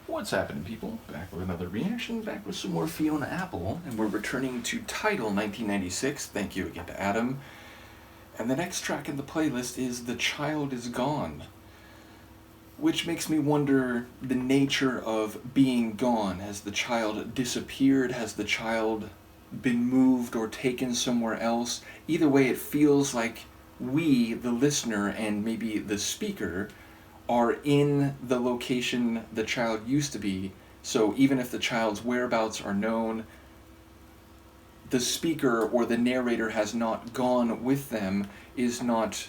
What's happening, people? Back with another reaction, back with some more Fiona Apple, and we're returning to Tidal 1996. Thank you again to Adam. And the next track in the playlist is The Child Is Gone, which makes me wonder the nature of being gone. Has the child disappeared? Has the child been moved or taken somewhere else? Either way, it feels like we, the listener, and maybe the speaker, are in the location the child used to be. So even if the child's whereabouts are known, the speaker or the narrator has not gone with them, is not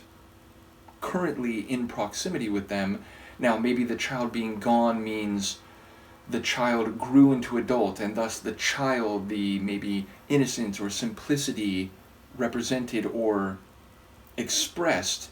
currently in proximity with them. Now, maybe the child being gone means the child grew into adult, and thus the child, the maybe innocence or simplicity represented or expressed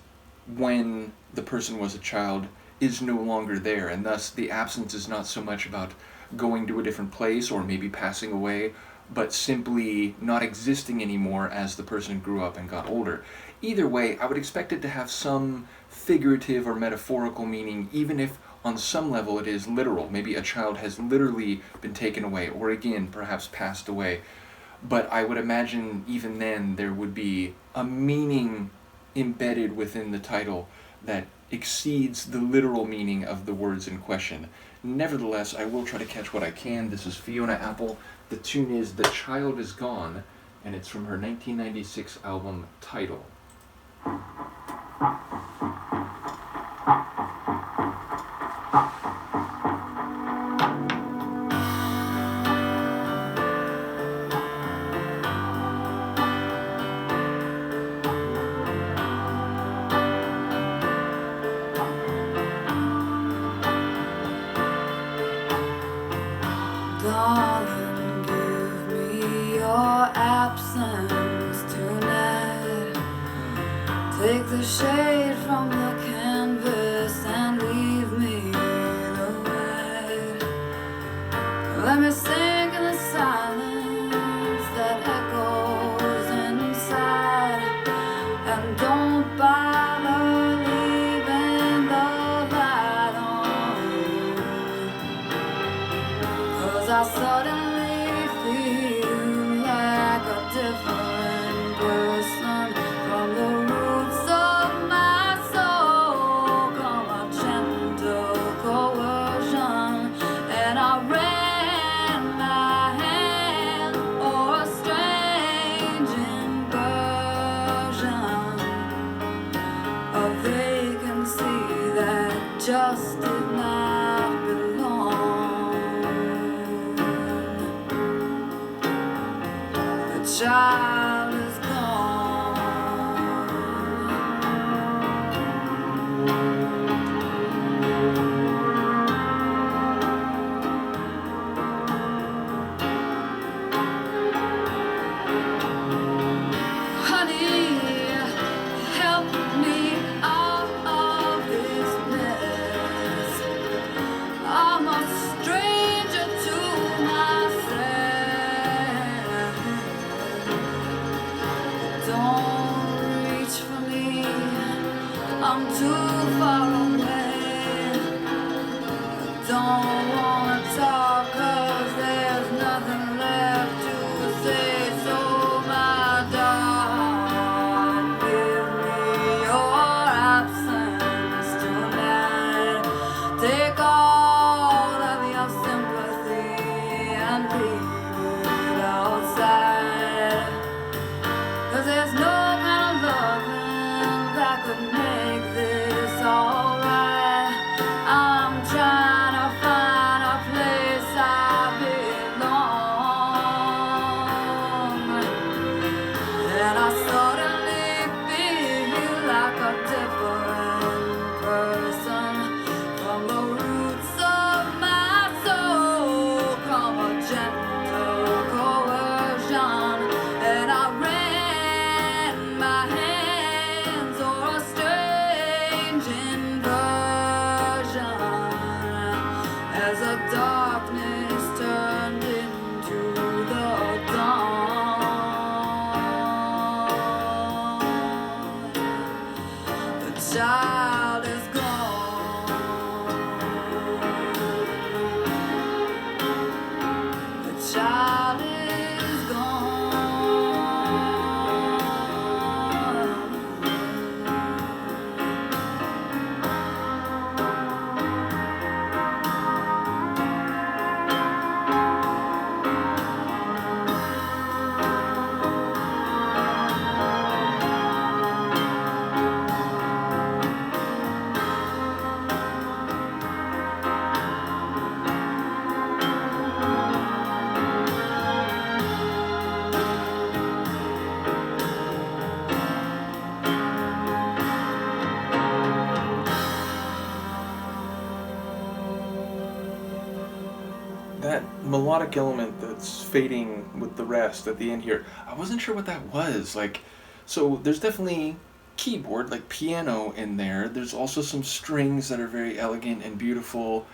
when the person was a child, is no longer there, and thus the absence is not so much about going to a different place or maybe passing away, but simply not existing anymore as the person grew up and got older. Either way, I would expect it to have some figurative or metaphorical meaning, even if on some level it is literal. Maybe a child has literally been taken away, or again, perhaps passed away. But I would imagine even then there would be a meaning embedded within the title that exceeds the literal meaning of the words in question. Nevertheless, I will try to catch what I can. This is Fiona Apple. The tune is The Child Is Gone, and it's from her 1996 album Tidal. Darling, give me your absence tonight. Take the shade from the canvas and leave me the white. Let me sink in the silence that echoes inside, and don't bother leaving the light on, 'cause I suddenly feel like a different person from the roots of my soul. Come a gentle coercion, and I ran my hand or a strange inversion, a vacancy that just did not belong. The child is gone. Honey, help me out of this mess. I'm a stranger to myself. Don't reach for me, I'm too far away. Don't wanna talk 'cause there's nothing left to say. So my darling, give me your absence tonight. Take all of your sympathy and leave it outside. 'Cause there's no kind of loving that could make this alright. I'm trying to find a place I belong, and I suddenly feel like a different person from the roots of my soul. Come a gentle coercion, and I ran my hands or a strange inversion, as the darkness turned into the dawn. The child is gone. that melodic element that's fading with the rest at the end here, I wasn't sure what that was. Like, so there's definitely keyboard, like piano in there. There's also some strings that are very elegant and beautiful.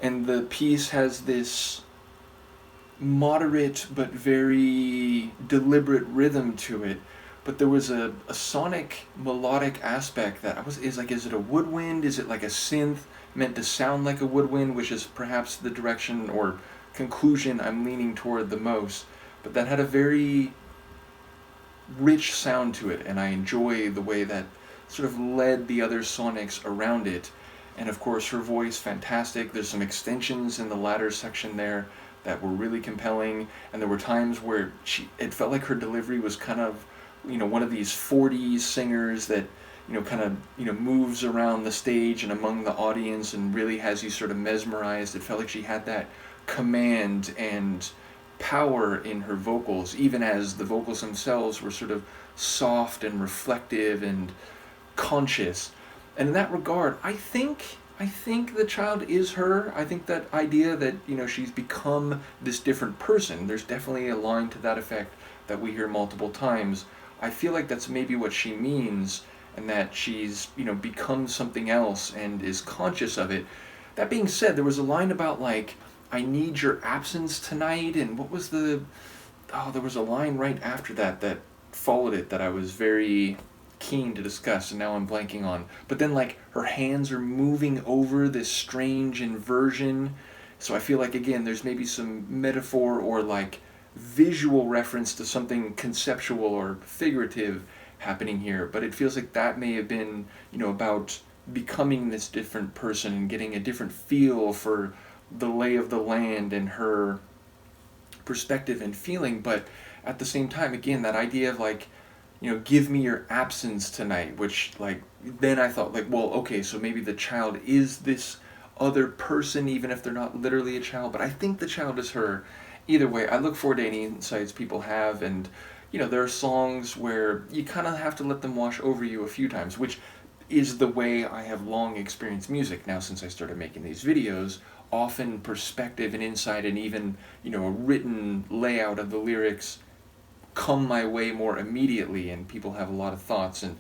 And the piece has this moderate but very deliberate rhythm to it. But there was a sonic melodic aspect that is it a woodwind? Is it like a synth meant to sound like a woodwind, which is perhaps the direction or conclusion I'm leaning toward the most. But that had a very rich sound to it, and I enjoy the way that sort of led the other sonics around it. And of course, her voice, fantastic. There's some extensions in the latter section there that were really compelling, and there were times where it felt like her delivery was kind of, one of these 40s singers that, kind of, moves around the stage and among the audience and really has you sort of mesmerized. It felt like she had that command and power in her vocals, even as the vocals themselves were sort of soft and reflective and conscious. And in that regard, I think the child is her. I think that idea that, she's become this different person, there's definitely a line to that effect that we hear multiple times. I feel like that's maybe what she means, and that she's, become something else and is conscious of it. That being said, there was a line about, like, I need your absence tonight, and what was there was a line right after that followed it that I was very keen to discuss, and now I'm blanking on. But then, like, her hands are moving over this strange inversion, so I feel like, again, there's maybe some metaphor or, like, visual reference to something conceptual or figurative happening here, but it feels like that may have been, about becoming this different person and getting a different feel for the lay of the land and her perspective and feeling. But at the same time, again, that idea of, like, give me your absence tonight, which, like, then I thought, like, well, okay, so maybe the child is this other person, even if they're not literally a child, but I think the child is her. Either way, I look forward to any insights people have, and, there are songs where you kind of have to let them wash over you a few times, which is the way I have long experienced music. Now, since I started making these videos, often perspective and insight and even, a written layout of the lyrics come my way more immediately, and people have a lot of thoughts and,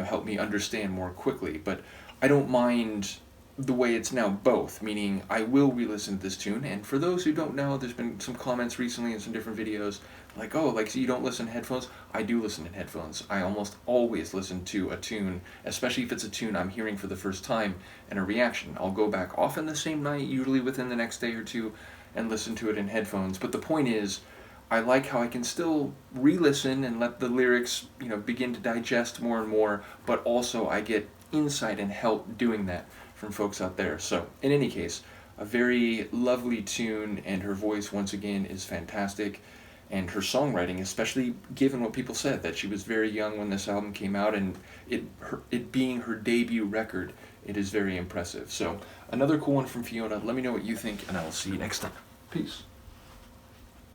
help me understand more quickly. But I don't mind the way it's now both, meaning I will re-listen to this tune, and for those who don't know, there's been some comments recently in some different videos, like, oh, like, so you don't listen to headphones? I do listen in headphones. I almost always listen to a tune, especially if it's a tune I'm hearing for the first time, and a reaction. I'll go back often the same night, usually within the next day or two, and listen to it in headphones. But the point is, I like how I can still re-listen and let the lyrics, begin to digest more and more, but also I get insight and help doing that from folks out there. So, in any case, a very lovely tune, and her voice, once again, is fantastic, and her songwriting, especially given what people said, that she was very young when this album came out, and it being her debut record, it is very impressive. So, another cool one from Fiona. Let me know what you think, and I will see you next time. Peace.